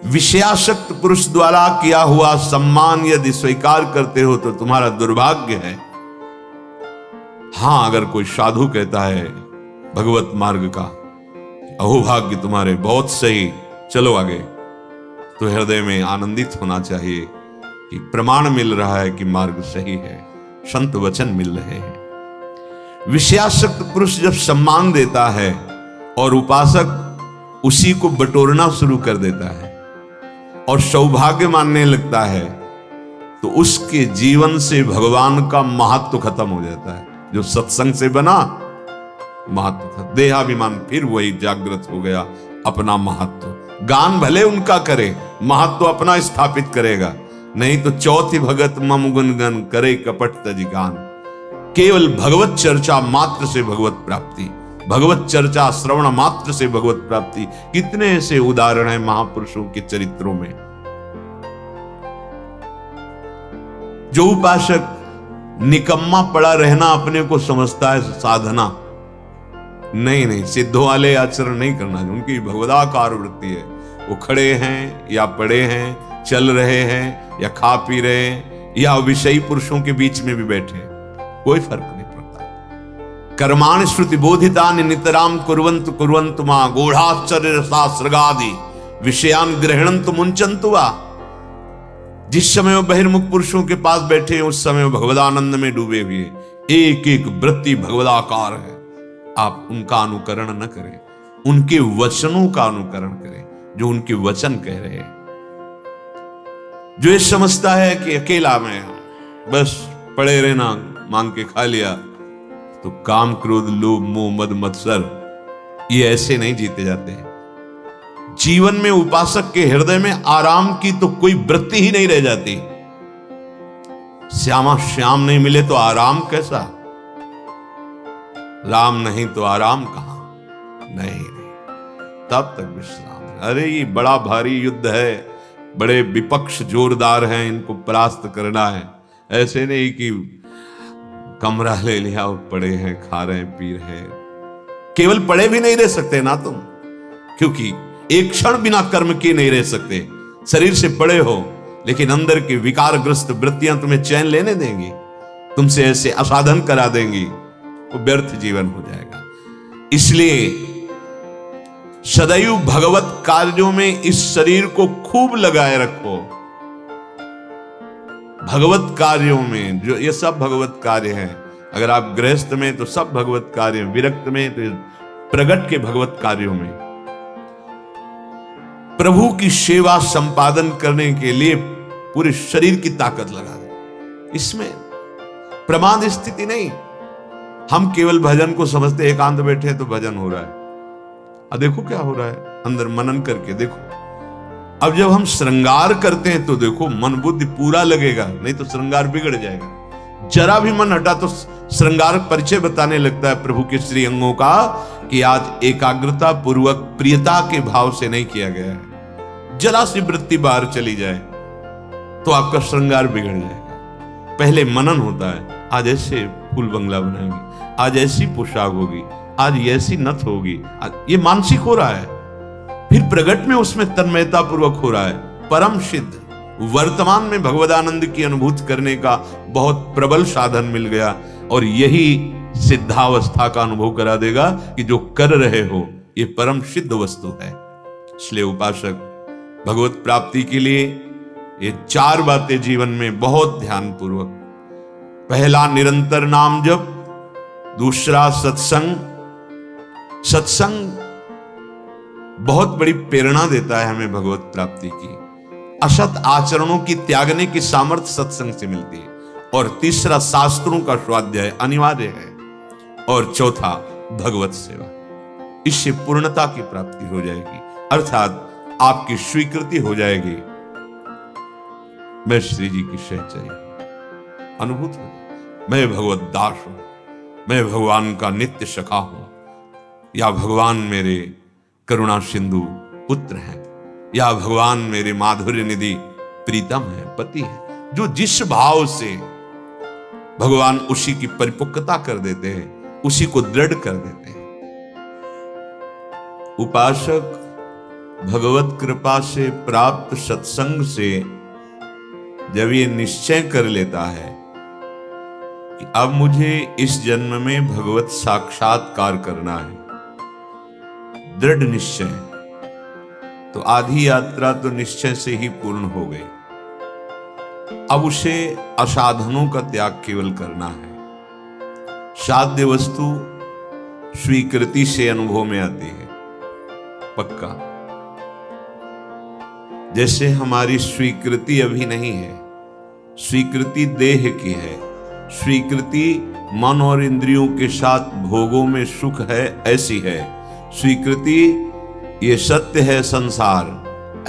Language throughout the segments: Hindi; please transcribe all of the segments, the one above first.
विषयासक्त पुरुष द्वारा किया हुआ सम्मान यदि स्वीकार करते हो तो तुम्हारा दुर्भाग्य है। हां, अगर कोई साधु कहता है भगवत मार्ग का, अहोभाग्य तुम्हारे, बहुत सही, चलो आगे, तो हृदय में आनंदित होना चाहिए कि प्रमाण मिल रहा है कि मार्ग सही है, संत वचन मिल रहे हैं। विषयासक्त पुरुष जब सम्मान देता है और उपासक उसी को बटोरना शुरू कर देता है और सौभाग्य मानने लगता है, तो उसके जीवन से भगवान का महत्व खत्म हो जाता है। जो सत्संग से बना महत्व था, देहाभिमान फिर वही जागृत हो गया, अपना महत्व। गान भले उनका करे, महत्व अपना स्थापित करेगा, नहीं तो चौथी भगत मम गुणगन करे कपट तज गान। केवल भगवत चर्चा मात्र से भगवत प्राप्ति, भगवत चर्चा श्रवण मात्र से भगवत प्राप्ति। कितने ऐसे उदाहरण हैं महापुरुषों के चरित्रों में। जो उपासक निकम्मा पड़ा रहना अपने को समझता है साधना, नहीं, सिद्धों वाले आचरण नहीं करना। उनकी भगवदाकार वृत्ति है। वो खड़े हैं या पड़े हैं, चल रहे हैं या खा पी रहे हैं या विषयी पुरुषों के बीच में भी बैठे, कोई फर्क नहीं पड़ता। कर्माणि श्रुति बोधितानि नितराम कुर्वन्तु कुर्वन्तु मा गूढ़ाश्चर्य रसा सृगादि विषयान ग्रहणन्तु मुंचन्तु वा। जिस समय वो बहिर्मुख पुरुषों के पास बैठे हैं, उस समय वो भगवदानंद में डूबे हुए, एक एक वृत्ति भगवदाकार है। आप उनका अनुकरण न करें, उनके वचनों का अनुकरण करें, जो उनके वचन कह रहे हैं। जो ये समझता है कि अकेला मैं बस पड़े रहना, मांग के खा लिया, तो काम क्रोध लोभ मोह मद मत्सर, ये ऐसे नहीं जीते जाते हैं। जीवन में उपासक के हृदय में आराम की तो कोई वृत्ति ही नहीं रह जाती। श्यामा श्याम नहीं मिले तो आराम कैसा, राम नहीं तो आराम कहां, नहीं, तब तक विश्राम। अरे ये बड़ा भारी युद्ध है, बड़े विपक्ष जोरदार हैं, इनको परास्त करना है। ऐसे नहीं कि कमरा ले लिया, पड़े हैं, खा रहे हैं, पी रहे हैं। केवल पड़े भी नहीं रह सकते ना तुम, क्योंकि एक क्षण बिना कर्म किए नहीं रह सकते। शरीर से पड़े हो, लेकिन अंदर की विकारग्रस्त वृत्तियां तुम्हें चैन लेने देंगी, तुमसे ऐसे असाधन करा देंगी, वो व्यर्थ जीवन हो जाएगा। इसलिए सदैव भगवत कार्यों में इस शरीर को खूब लगाए रखो। भगवत कार्यों में, जो ये सब भगवत कार्य हैं। अगर आप गृहस्थ में तो सब भगवत कार्य, विरक्त में तो प्रगट के भगवत कार्यों में प्रभु की सेवा संपादन करने के लिए पूरे शरीर की ताकत लगा दे। इसमें प्रमाद स्थिति नहीं। हम केवल भजन को समझते, एकांत बैठे तो भजन हो रहा है। अब देखो क्या हो रहा है, अंदर मनन करके देखो। अब जब हम श्रृंगार करते हैं तो देखो मन बुद्धि पूरा लगेगा, नहीं तो श्रृंगार बिगड़ जाएगा। जरा भी मन हटा तो श्रृंगार परिचय बताने लगता है प्रभु के श्री अंगों का, कि आज एकाग्रता पूर्वक प्रियता के भाव से नहीं किया गया है। जरा सी वृत्ति बाहर चली जाए तो आपका श्रृंगार बिगड़ जाएगा। पहले मनन होता है, आज ऐसे फूल बंगला बनाएंगे, आज ऐसी पोशाक होगी, आज ऐसी नथ होगी, ये मानसिक हो रहा है। फिर प्रगट में उसमें तन्मयता पूर्वक हो रहा है। परम सिद्ध वर्तमान में भगवदानंद की अनुभूति करने का बहुत प्रबल साधन मिल गया, और यही सिद्धावस्था का अनुभव करा देगा कि जो कर रहे हो ये परम सिद्ध वस्तु है। इसलिए उपासक भगवत प्राप्ति के लिए ये 4 बातें जीवन में बहुत ध्यान पूर्वक। पहला निरंतर नाम जप, दूसरा सत्संग। सत्संग बहुत बड़ी प्रेरणा देता है हमें भगवत प्राप्ति की। असत आचरणों की त्यागने की सामर्थ्य सत्संग से मिलती है। और तीसरा शास्त्रों का स्वाध्याय अनिवार्य है। और चौथा भगवत सेवा। इससे पूर्णता की प्राप्ति हो जाएगी, अर्थात आपकी स्वीकृति हो जाएगी। मैं श्री जी की सहचर्य अनुभूत हूं, मैं भगवत दास हूं, मैं भगवान का नित्य सखा हूं, या भगवान मेरे करुणा सिंधु पुत्र हैं, या भगवान मेरे माधुर्य निधि प्रीतम है, पति है। जो जिस भाव से भगवान उसी की परिपक्वता कर देते हैं, उसी को दृढ़ कर देते हैं। उपासक भगवत कृपा से प्राप्त सत्संग से जब ये निश्चय कर लेता है कि अब मुझे इस जन्म में भगवत साक्षात्कार करना है, दृढ़ निश्चय, तो आधी यात्रा तो निश्चय से ही पूर्ण हो गई। अब उसे असाधनों का त्याग केवल करना है। साध्य वस्तु स्वीकृति से अनुभव में आती है, पक्का। जैसे हमारी स्वीकृति अभी नहीं है, स्वीकृति देह की है, स्वीकृति मन और इंद्रियों के साथ भोगों में सुख है, ऐसी है स्वीकृति। ये सत्य है संसार,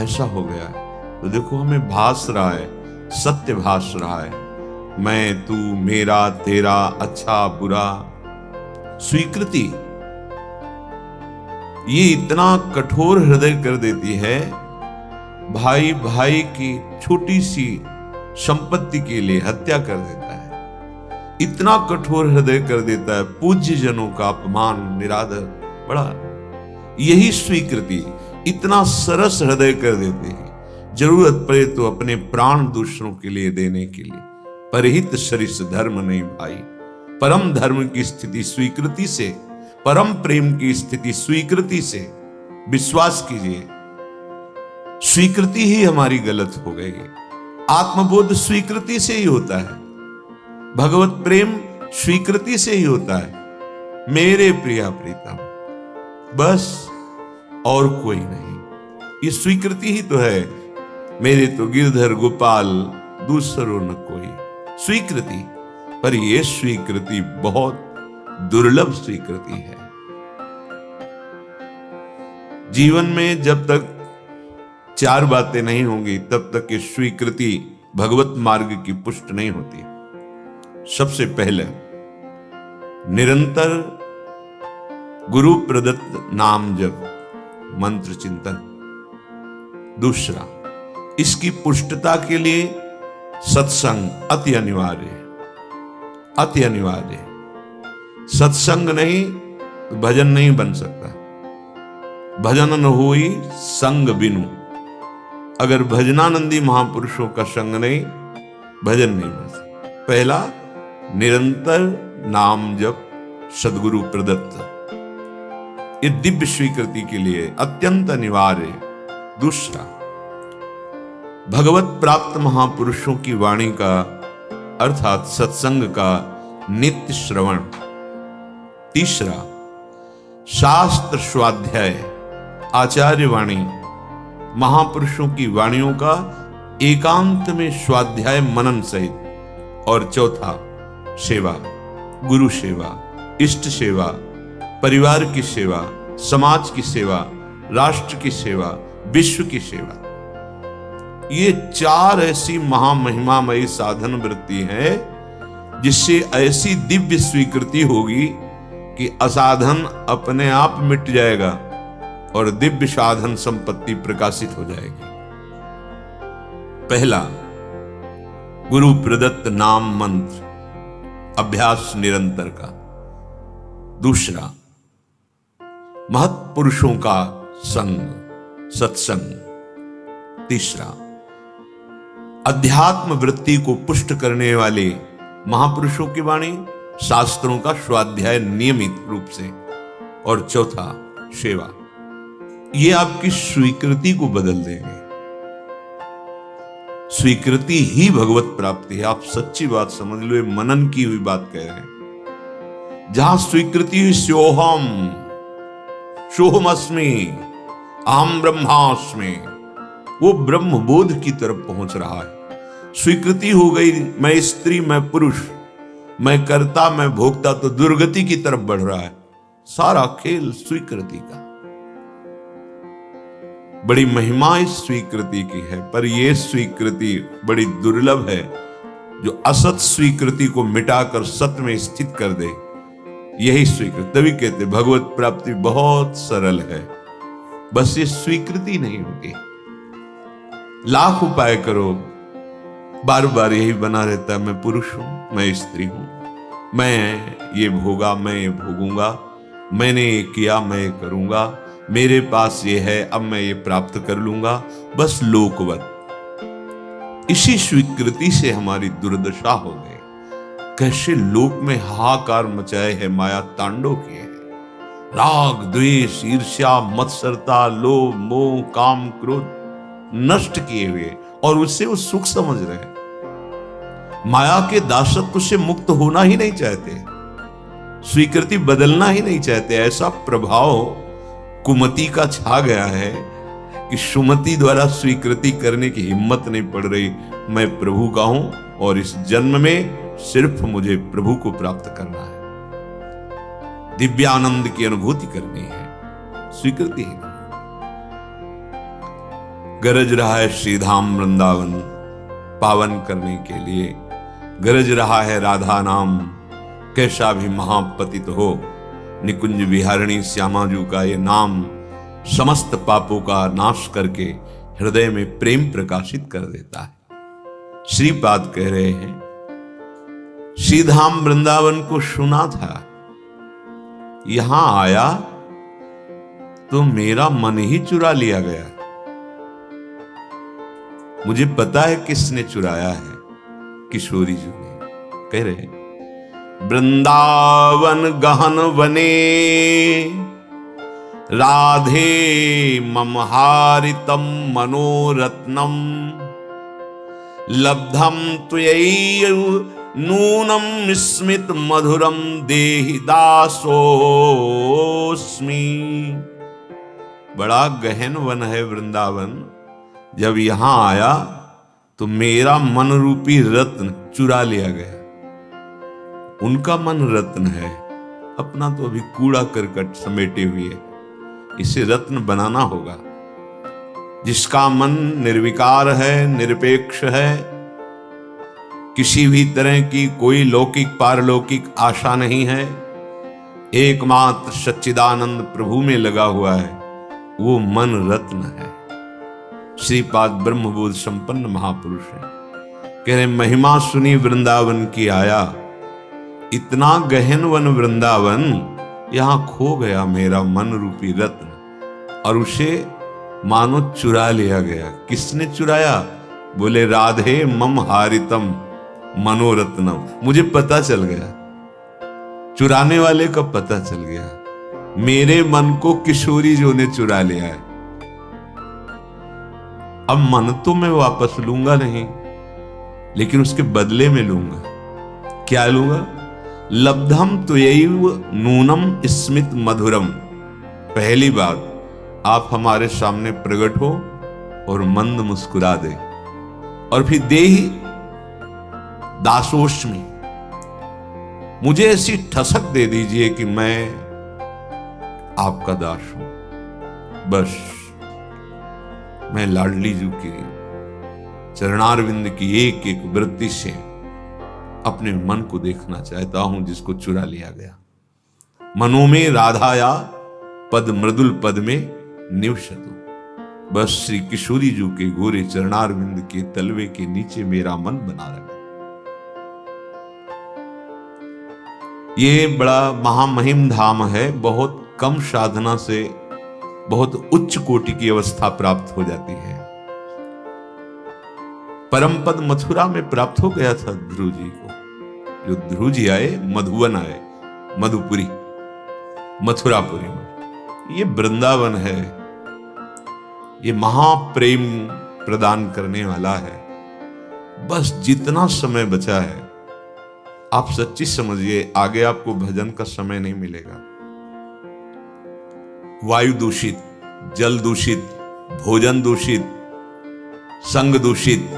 ऐसा हो गया है। तो देखो हमें भास रहा है, सत्य भास रहा है, मैं तू मेरा तेरा, अच्छा बुरा, स्वीकृति ये इतना कठोर हृदय कर देती है। भाई भाई की छोटी सी संपत्ति के लिए हत्या कर देता है, इतना कठोर हृदय कर देता है। पूज्य जनों का अपमान, निरादर, बड़ा, यही स्वीकृति इतना सरस हृदय कर देती है। जरूरत पड़े तो अपने प्राण दूसरों के लिए देने के लिए। परहित सरिस धर्म नहीं भाई। परम धर्म की स्थिति स्वीकृति से, परम प्रेम की स्थिति स्वीकृति से। विश्वास कीजिए, स्वीकृति ही हमारी गलत हो गई है। आत्मबोध स्वीकृति से ही होता है, भगवत प्रेम स्वीकृति से ही होता है। मेरे प्रिया प्रीतम, बस और कोई नहीं। ये स्वीकृति ही तो है। मेरे तो गिरधर गोपाल, दूसरों न कोई। स्वीकृति, पर यह स्वीकृति बहुत दुर्लभ स्वीकृति है। जीवन में जब तक चार बातें नहीं होंगी तब तक ये स्वीकृति भगवत मार्ग की पुष्ट नहीं होती। सबसे पहले निरंतर गुरु प्रदत्त नाम जप, मंत्र चिंतन। दूसरा, इसकी पुष्टता के लिए सत्संग अति अनिवार्य है, अति अनिवार्य है। सत्संग नहीं तो भजन नहीं बन सकता। भजन न होई संग बिनु। अगर भजनानंदी महापुरुषों का संग नहीं, भजन नहीं बन सकता। पहला, निरंतर नाम जप सदगुरु प्रदत्त, ये दिव्य स्वीकृति के लिए अत्यंत अनिवार्य है। दूसरा, भगवत प्राप्त महापुरुषों की वाणी का अर्थात सत्संग का नित्य श्रवण। तीसरा, शास्त्र स्वाध्याय, आचार्य वाणी, महापुरुषों की वाणियों का एकांत में स्वाध्याय मनन सहित। और चौथा, सेवा, गुरु सेवा, इष्ट सेवा, परिवार की सेवा, समाज की सेवा, राष्ट्र की सेवा, विश्व की सेवा। ये चार ऐसी महामहिमामयी साधन वृत्ति है जिससे ऐसी दिव्य स्वीकृति होगी कि असाधन अपने आप मिट जाएगा और दिव्य साधन संपत्ति प्रकाशित हो जाएगी। पहला, गुरु प्रदत्त नाम मंत्र, अभ्यास निरंतर का। दूसरा, महत्पुरुषों का संग, सत्संग। तीसरा, अध्यात्म वृत्ति को पुष्ट करने वाले महापुरुषों की वाणी, शास्त्रों का स्वाध्याय नियमित रूप से। और चौथा, सेवा। ये आपकी स्वीकृति को बदल देंगे। स्वीकृति ही भगवत प्राप्ति है। आप सच्ची बात समझ लो, ये मनन की हुई बात कह रहे हैं। जहां स्वीकृति हुई, सोहम, सोहमस्मि, अहम ब्रह्मास्मि, वो ब्रह्म बोध की तरफ पहुंच रहा है। स्वीकृति हो गई, मैं स्त्री, मैं पुरुष, मैं कर्ता, मैं भोक्ता, तो दुर्गति की तरफ बढ़ रहा है। सारा खेल स्वीकृति का। बड़ी महिमा इस स्वीकृति की है, पर यह स्वीकृति बड़ी दुर्लभ है जो असत स्वीकृति को मिटाकर सत्य में स्थित कर दे। यही स्वीकृति, तभी कहते भगवत प्राप्ति बहुत सरल है, बस ये स्वीकृति नहीं होगी। लाख उपाय करो, बार बार यही बना रहता है, मैं पुरुष हूं, मैं स्त्री हूं, मैं ये भोगा, मैं ये भोगूंगा, मैंने ये किया, मैं ये करूंगा, मेरे पास ये है, अब मैं ये प्राप्त कर लूंगा, बस लोकवत। इसी स्वीकृति से हमारी दुर्दशा हो गई। कैसे लोक में हाहाकार मचाए है, माया तांडव किए हैं। राग द्वेष ईर्ष्या मत्सरता लोभ मोह काम क्रोध नष्ट किए हुए, और उससे वो सुख समझ रहे हैं। माया के दासत्व से मुक्त होना ही नहीं चाहते, स्वीकृति बदलना ही नहीं चाहते। ऐसा प्रभाव कुमति का छा गया है कि सुमति द्वारा स्वीकृति करने की हिम्मत नहीं पड़ रही। मैं प्रभु का हूं और इस जन्म में सिर्फ मुझे प्रभु को प्राप्त करना है, दिव्यानंद की अनुभूति करनी है, स्वीकृति ही नहीं। गरज रहा है श्रीधाम वृंदावन पावन करने के लिए, गरज रहा है राधा नाम, कैसा भी महापतित हो। निकुंज विहारिणी श्यामाजू का ये नाम समस्त पापों का नाश करके हृदय में प्रेम प्रकाशित कर देता है। श्रीपाद कह रहे हैं, श्रीधाम वृंदावन को सुना था, यहां आया तो मेरा मन ही चुरा लिया गया। मुझे पता है किसने चुराया है, किशोरी जी ने। कह रहे हैं, वृंदावन गहन वने राधे मम हारितम मनोरत्नम लब्धम त्वयैव नूनम स्मित मधुरम देहि दासोस्मि। बड़ा गहन वन है वृंदावन, जब यहां आया तो मेरा मन रूपी रत्न चुरा लिया गया। उनका मन रत्न है, अपना तो अभी कूड़ा करकट समेटे हुए, इसे रत्न बनाना होगा। जिसका मन निर्विकार है, निरपेक्ष है, किसी भी तरह की कोई लौकिक पारलौकिक आशा नहीं है, एकमात्र सच्चिदानंद प्रभु में लगा हुआ है, वो मन रत्न है। श्रीपाद ब्रह्मबोध संपन्न महापुरुष है। कह रहे, महिमा सुनी वृंदावन की आया, इतना गहन वन वृंदावन, यहां खो गया मेरा मन रूपी रत्न, और उसे मानो चुरा लिया गया। किसने चुराया? बोले राधे मम हारितम मनोरत्नम। मुझे पता चल गया, चुराने वाले का पता चल गया, मेरे मन को किशोरी जो ने चुरा लिया है। अब मन तो मैं वापस लूंगा नहीं, लेकिन उसके बदले में लूंगा। क्या लूंगा? लब्धम त्वयैव नूनम स्मित मधुरम। पहली बात, आप हमारे सामने प्रकट हो और मंद मुस्कुरा दे, और फिर देहि दासोस्मि, मुझे ऐसी ठसक दे दीजिए कि मैं आपका दास हूं। बस मैं लाडली जी की चरणारविंद की एक एक वृत्ति से अपने मन को देखना चाहता हूं, जिसको चुरा लिया गया। मनो में राधाया पद मृदुल पद में निवसतु। बस श्री किशोरी जी के गोरे चरणारविंद के तलवे के नीचे मेरा मन बना रहा। ये बड़ा महामहिम धाम है, बहुत कम साधना से बहुत उच्च कोटि की अवस्था प्राप्त हो जाती है। परम पद मथुरा में प्राप्त हो गया था ध्रुव जी को। जो ध्रुव जी आए, मधुवन आए, मधुपुरी मथुरापुरी में। ये वृंदावन है, ये महाप्रेम प्रदान करने वाला है। बस जितना समय बचा है, आप सच्ची समझिए, आगे आपको भजन का समय नहीं मिलेगा। वायु दूषित, जल दूषित, भोजन दूषित, संग दूषित,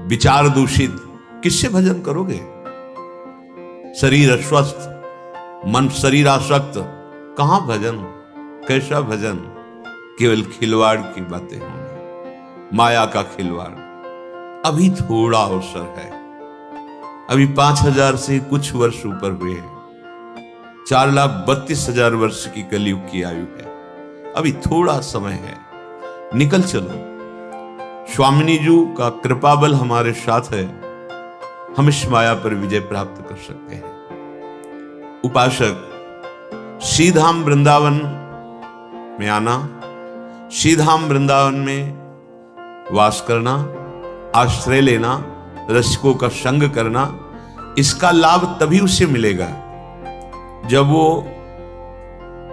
विचार दूषित, किससे भजन करोगे? शरीर अस्वस्थ, मन शरीर आसक्त, कहां भजन? कैसा भजन? केवल खिलवाड़ की बातें होंगी, माया का खिलवाड़। अभी थोड़ा अवसर है, अभी 5000 से कुछ वर्ष ऊपर हुए हैं। 4,32,000 वर्ष की कलयुग की आयु है, अभी थोड़ा समय है, निकल चलो। स्वामिनी जी का कृपा बल हमारे साथ है, हम इस माया पर विजय प्राप्त कर सकते हैं। उपासक, श्रीधाम वृंदावन में आना, श्रीधाम वृंदावन में वास करना, आश्रय लेना, रसिकों का संग करना, इसका लाभ तभी उसे मिलेगा जब वो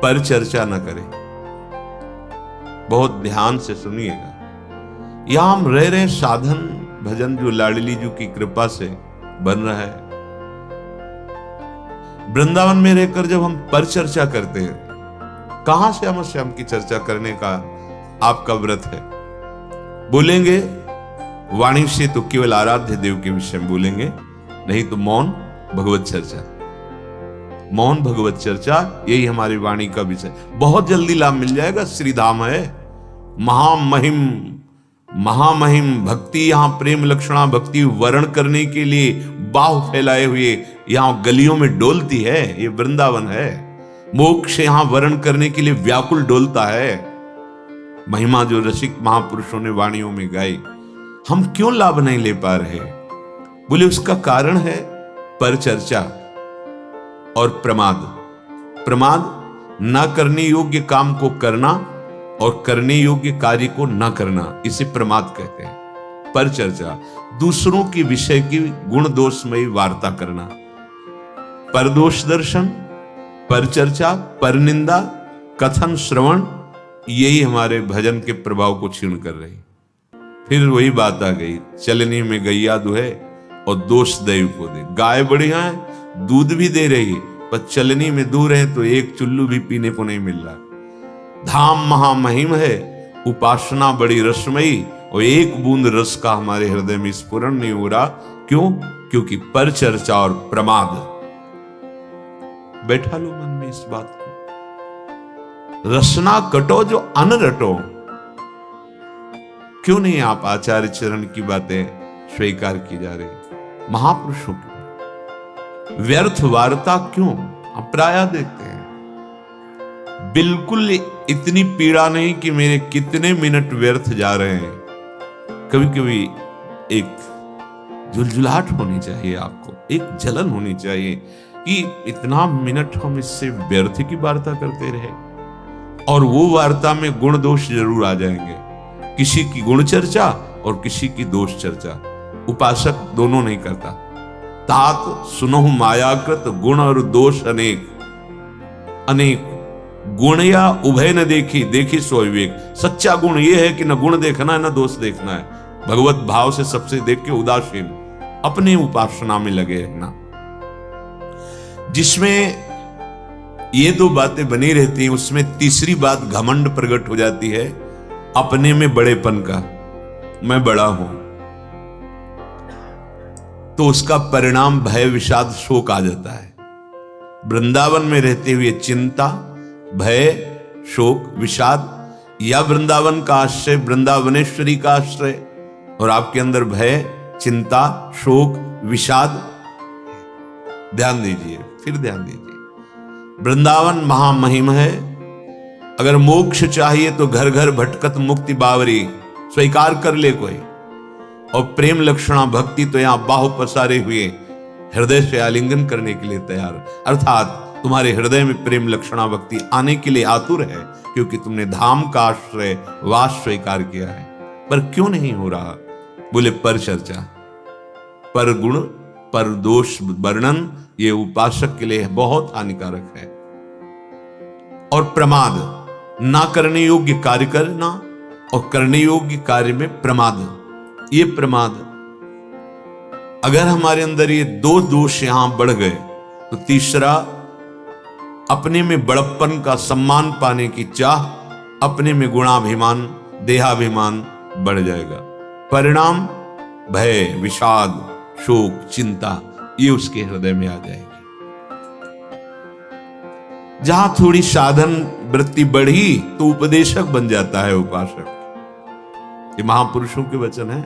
परिचर्चा न करे। बहुत ध्यान से सुनिएगा, यहां हम रह रहे साधन भजन जो लाडली जी की कृपा से बन रहा है, वृंदावन में रहकर जब हम परिचर्चा करते हैं, कहां से हम श्याम की चर्चा करने का आपका व्रत है? बोलेंगे वाणी से तो केवल आराध्य देव के विषय में बोलेंगे, नहीं तो मौन भगवत चर्चा, मौन भगवत चर्चा, यही हमारी वाणी का विषय। बहुत जल्दी लाभ मिल जाएगा। श्रीधाम है, महामहिम भक्ति, यहां प्रेम लक्षणा भक्ति वर्ण करने के लिए बाहु फैलाए हुए यहां गलियों में डोलती है। ये वृंदावन है। मोक्ष यहां वर्ण करने के लिए व्याकुल डोलता है। महिमा जो रसिक महापुरुषों ने वाणियों में गाई, हम क्यों लाभ नहीं ले पा रहे? बोले उसका कारण है परिचर्चा और प्रमाद। प्रमाद, ना करने योग्य काम को करना और करने योग्य कार्य को ना करना, इसे प्रमाद कहते हैं। परिचर्चा, दूसरों के विषय की गुण दोषमयी वार्ता करना। परदोष दर्शन, परिचर्चा, परनिंदा, कथन, श्रवण, यही हमारे भजन के प्रभाव को क्षीण कर रही। फिर वही बात आ गई, चलनी में गैया दुहे और दोष दैव को दे। गाय बढ़िया है, दूध भी दे रही, पर चलनी में दूर है तो एक चुल्लू भी पीने को नहीं मिल रहा। धाम महामहिम है, उपासना बड़ी रसमयी, और एक बूंद रस का हमारे हृदय में स्फुरण नहीं हो रहा। क्यों? क्योंकि परिचर्चा और प्रमाद। बैठा लो मन में इस बात को, रसना कटो जो अन रटो। क्यों नहीं आप आचार्य चरण की बातें स्वीकार की जा रही? महापुरुषों की व्यर्थ वार्ता क्यों? हम प्रायः देखते हैं, बिल्कुल इतनी पीड़ा नहीं कि मेरे कितने मिनट व्यर्थ जा रहे हैं। कभी कभी एक झुलझुलाहट होनी चाहिए, आपको एक जलन होनी चाहिए कि इतना मिनट हम इससे व्यर्थ की वार्ता करते रहे। और वो वार्ता में गुण दोष जरूर आ जाएंगे, किसी की गुण चर्चा और किसी की दोष चर्चा। उपासक दोनों नहीं करता। तात सुनहु मायाकृत गुण और दोष अनेक, अनेक गुण या उभय न देखी, देखी सो विवेक। सच्चा गुण यह है कि न गुण देखना है न दोष देखना है, भगवत भाव से सबसे देख के उदासीन अपने उपासना में लगे रहना। जिसमें ये दो बातें बनी रहती हैं, उसमें तीसरी बात घमंड प्रकट हो जाती है, अपने में बड़ेपन का, मैं बड़ा हूं, तो उसका परिणाम भय विषाद शोक आ जाता है। वृंदावन में रहते हुए चिंता, भय, शोक, विषाद, या वृंदावन का आश्रय, वृंदावनेश्वरी का आश्रय, और आपके अंदर भय, चिंता, शोक, विषाद। ध्यान दीजिए, फिर ध्यान दीजिए, वृंदावन महामहिम है। अगर मोक्ष चाहिए तो घर घर भटकत मुक्ति बावरी, स्वीकार कर ले कोई। और प्रेम लक्षणा भक्ति तो यहां बाहु पसारे हुए हृदय से आलिंगन करने के लिए तैयार, अर्थात तुम्हारे हृदय में प्रेम लक्षणा भक्ति आने के लिए आतुर है, क्योंकि तुमने धाम का आश्रय वास स्वीकार किया है। पर क्यों नहीं हो रहा? बोले पर चर्चा, पर गुण, पर दोष वर्णन, ये उपासक के लिए बहुत हानिकारक है। और प्रमाद, ना करने योग्य कार्य करना और करने योग्य कार्य में प्रमाद, ये प्रमाद। अगर हमारे अंदर ये दो दोष यहां बढ़ गए तो तीसरा, अपने में बड़प्पन का सम्मान पाने की चाह, अपने में गुणाभिमान, देहाभिमान बढ़ जाएगा। परिणाम भय, विषाद, शोक, चिंता, ये उसके हृदय में आ जाएगी। जहां थोड़ी साधन वृत्ति बढ़ी तो उपदेशक बन जाता है उपासक। ये महापुरुषों के वचन है।